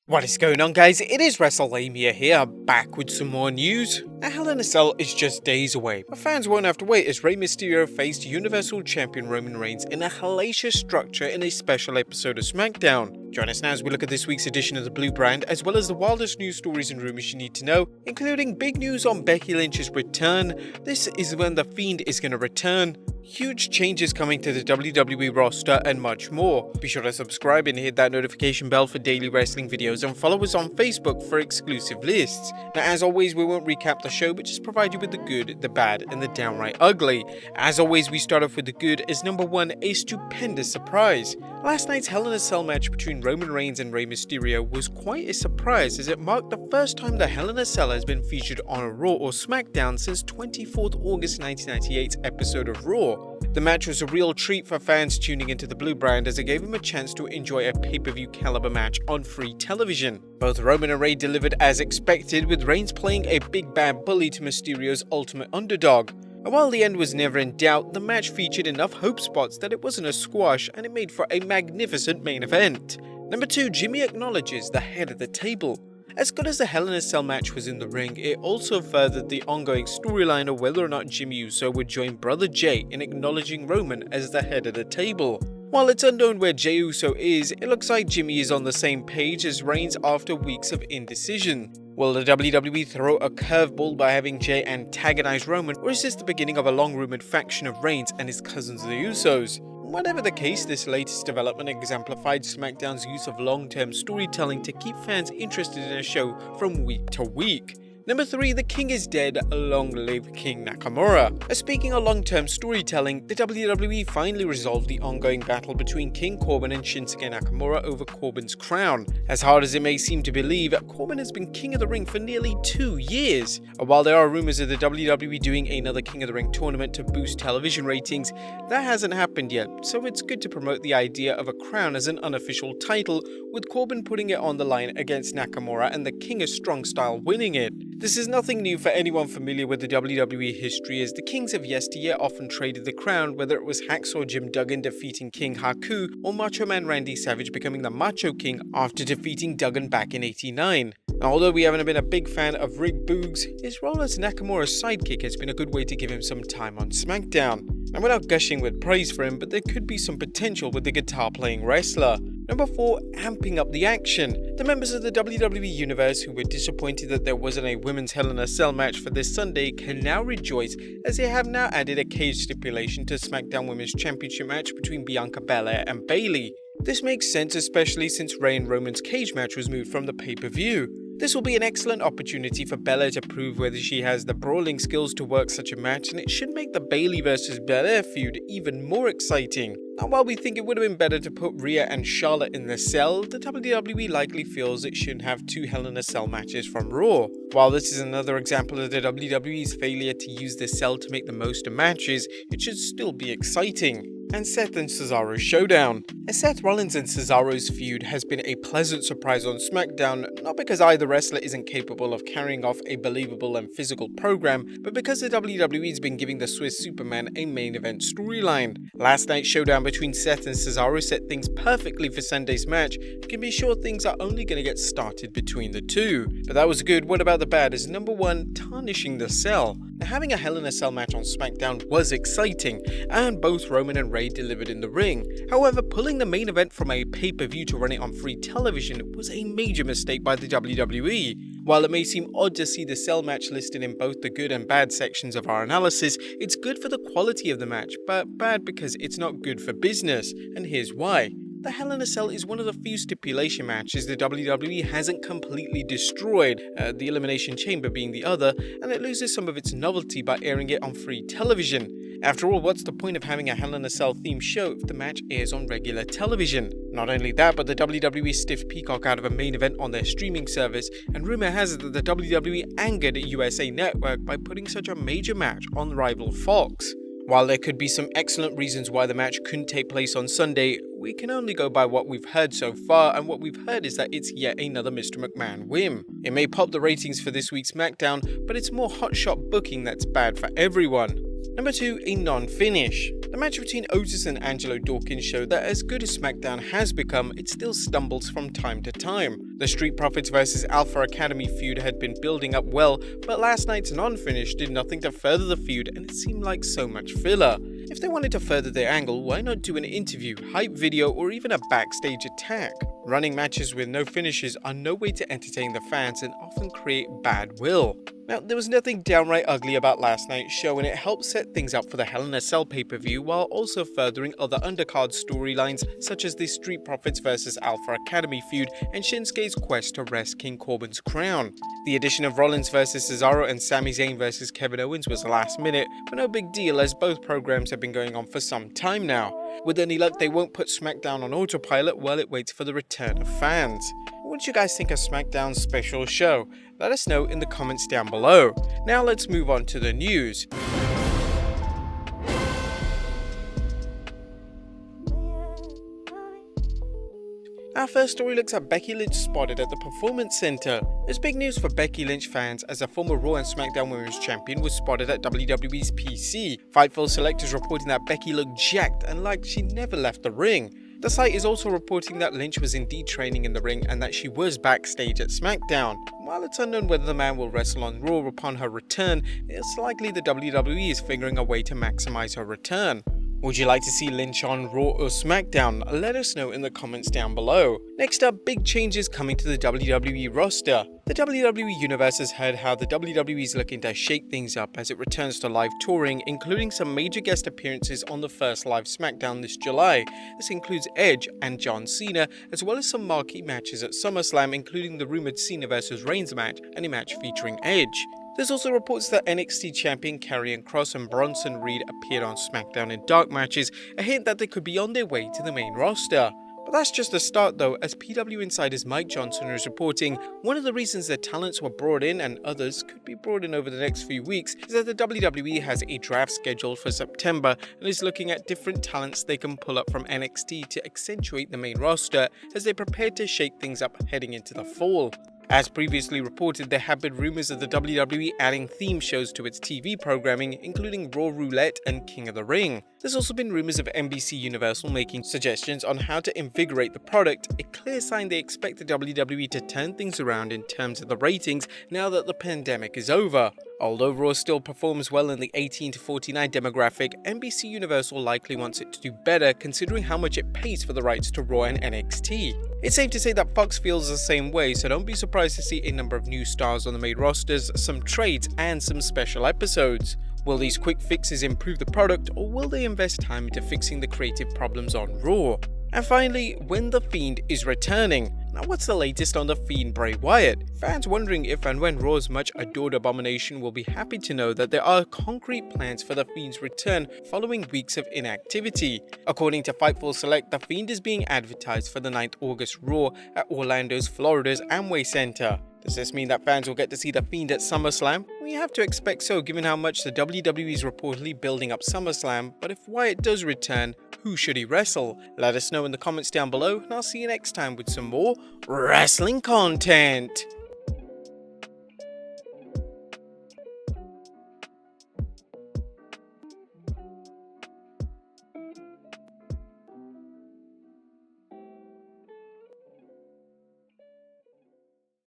What is going on, guys? It is Wrestlelamia here, back with some more news. Now, Hell in a Cell is just days away, but fans won't have to wait as Rey Mysterio faced Universal Champion Roman Reigns in a hellacious structure in a special episode of SmackDown. Join us now as we look at this week's edition of the Blue Brand, as well as the wildest news stories and rumors you need to know, including big news on Becky Lynch's return. This is when the Fiend is going to return. Huge changes coming to the WWE roster and much more. Be sure to subscribe and hit that notification bell for daily wrestling videos and follow us on Facebook for exclusive lists. Now, as always, we won't recap the show but just provide you with the good, the bad and the downright ugly. As always, we start off with the good as number one, a stupendous surprise. Last night's Hell in a Cell match between Roman Reigns and Rey Mysterio was quite a surprise as it marked the first time the Hell in a Cell has been featured on a Raw or SmackDown since 24th August 1998's episode of Raw. The match was a real treat for fans tuning into the Blue Brand as it gave them a chance to enjoy a pay-per-view caliber match on free television. Both Roman and Rey delivered as expected, with Reigns playing a big bad bully to Mysterio's ultimate underdog. And while the end was never in doubt, the match featured enough hope spots that it wasn't a squash and it made for a magnificent main event. Number 2, Jimmy acknowledges the head of the table. As good as the Hell in a Cell match was in the ring, it also furthered the ongoing storyline of whether or not Jimmy Uso would join Brother Jay in acknowledging Roman as the head of the table. While it's unknown where Jey Uso is, it looks like Jimmy is on the same page as Reigns after weeks of indecision. Will the WWE throw a curveball by having Jey antagonize Roman, or is this the beginning of a long-rumored faction of Reigns and his cousins the Usos? Whatever the case, this latest development exemplified SmackDown's use of long-term storytelling to keep fans interested in a show from week to week. Number 3, the King is dead, long live King Nakamura. Speaking of long-term storytelling, the WWE finally resolved the ongoing battle between King Corbin and Shinsuke Nakamura over Corbin's crown. As hard as it may seem to believe, Corbin has been King of the Ring for nearly 2 years. While there are rumors of the WWE doing another King of the Ring tournament to boost television ratings, that hasn't happened yet, so it's good to promote the idea of a crown as an unofficial title, with Corbin putting it on the line against Nakamura and the King of Strong Style winning it. This is nothing new for anyone familiar with the WWE history, as the kings of yesteryear often traded the crown, whether it was Hacksaw Jim Duggan defeating King Haku or Macho Man Randy Savage becoming the Macho King after defeating Duggan back in '89. Now, although we haven't been a big fan of Rick Boogs, his role as Nakamura's sidekick has been a good way to give him some time on SmackDown. And we're not gushing with praise for him, but there could be some potential with the guitar-playing wrestler. Number 4, amping up the action. The members of the WWE Universe who were disappointed that there wasn't a women's Hell in a Cell match for this Sunday can now rejoice, as they have now added a cage stipulation to SmackDown Women's Championship match between Bianca Belair and Bayley. This makes sense, especially since Rey and Roman's cage match was moved from the pay-per-view. This will be an excellent opportunity for Belair to prove whether she has the brawling skills to work such a match, and it should make the Bayley vs Belair feud even more exciting. Now, while we think it would have been better to put Rhea and Charlotte in the cell, the WWE likely feels it shouldn't have 2 Hell in a Cell matches from Raw. While this is another example of the WWE's failure to use the cell to make the most of matches, it should still be exciting. And Seth and Cesaro's showdown. As Seth Rollins and Cesaro's feud has been a pleasant surprise on SmackDown, not because either wrestler isn't capable of carrying off a believable and physical program, but because the WWE's been giving the Swiss Superman a main event storyline. Last night's showdown between Seth and Cesaro set things perfectly for Sunday's match. You can be sure things are only going to get started between the two. But that was good. What about the bad? Is number 1, tarnishing the cell. Now, having a Hell in a Cell match on SmackDown was exciting, and both Roman and Rey delivered in the ring. However, pulling the main event from a pay-per-view to run it on free television was a major mistake by the WWE. While it may seem odd to see the Cell match listed in both the good and bad sections of our analysis, it's good for the quality of the match, but bad because it's not good for business, and here's why. The Hell in a Cell is one of the few stipulation matches the WWE hasn't completely destroyed, the Elimination Chamber being the other, and it loses some of its novelty by airing it on free television. After all, what's the point of having a Hell in a Cell themed show if the match airs on regular television? Not only that, but the WWE stiffed Peacock out of a main event on their streaming service, and rumor has it that the WWE angered USA Network by putting such a major match on rival Fox. While there could be some excellent reasons why the match couldn't take place on Sunday, we can only go by what we've heard so far, and what we've heard is that it's yet another Mr. McMahon whim. It may pop the ratings for this week's SmackDown, but it's more hotshot booking that's bad for everyone. Number 2, a non-finish. The match between Otis and Angelo Dawkins showed that as good as SmackDown has become, it still stumbles from time to time. The Street Profits vs Alpha Academy feud had been building up well, but last night's non-finish did nothing to further the feud and it seemed like so much filler. If they wanted to further their angle, why not do an interview, hype video, or even a backstage attack? Running matches with no finishes are no way to entertain the fans and often create bad will. Now, there was nothing downright ugly about last night's show and it helped set things up for the Hell in a Cell pay-per-view while also furthering other undercard storylines such as the Street Profits vs Alpha Academy feud and Shinsuke's quest to wrest King Corbin's crown. The addition of Rollins vs Cesaro and Sami Zayn vs Kevin Owens was last minute, but no big deal as both programs have been going on for some time now. With any luck, they won't put SmackDown on autopilot while it waits for the return of fans. What do you guys think of SmackDown's special show? Let us know in the comments down below. Now let's move on to the news. Our first story looks at Becky Lynch spotted at the Performance Center. It's big news for Becky Lynch fans as a former Raw and SmackDown Women's Champion was spotted at WWE's PC. Fightful Select is reporting that Becky looked jacked and like she never left the ring. The site is also reporting that Lynch was indeed training in the ring and that she was backstage at SmackDown. While it's unknown whether the man will wrestle on Raw upon her return, it's likely the WWE is figuring a way to maximize her return. Would you like to see Lynch on Raw or SmackDown? Let us know in the comments down below. Next up, big changes coming to the WWE roster. The WWE Universe has heard how the WWE is looking to shake things up as it returns to live touring, including some major guest appearances on the first live SmackDown this July. This includes Edge and John Cena, as well as some marquee matches at SummerSlam, including the rumored Cena vs Reigns match and a match featuring Edge. There's also reports that NXT champion Karrion Kross and Bronson Reed appeared on SmackDown in dark matches, a hint that they could be on their way to the main roster. But that's just the start though, as PW Insider's Mike Johnson is reporting, one of the reasons their talents were brought in and others could be brought in over the next few weeks is that the WWE has a draft scheduled for September and is looking at different talents they can pull up from NXT to accentuate the main roster as they prepare to shake things up heading into the fall. As previously reported, there have been rumors of the WWE adding theme shows to its TV programming, including Raw Roulette and King of the Ring. There's also been rumors of NBC Universal making suggestions on how to invigorate the product, a clear sign they expect the WWE to turn things around in terms of the ratings now that the pandemic is over. Although Raw still performs well in the 18 to 49 demographic, NBC Universal likely wants it to do better considering how much it pays for the rights to Raw and NXT. It's safe to say that Fox feels the same way, so don't be surprised to see a number of new stars on the main rosters, some trades, and some special episodes. Will these quick fixes improve the product, or will they invest time into fixing the creative problems on Raw? And finally, when The Fiend is returning. Now what's the latest on The Fiend Bray Wyatt? Fans wondering if and when Raw's much adored abomination will be happy to know that there are concrete plans for The Fiend's return following weeks of inactivity. According to Fightful Select, The Fiend is being advertised for the 9th August Raw at Orlando's Florida's Amway Center. Does this mean that fans will get to see The Fiend at SummerSlam? We have to expect so given how much the WWE is reportedly building up SummerSlam, but if Wyatt does return, who should he wrestle? Let us know in the comments down below and I'll see you next time with some more wrestling content.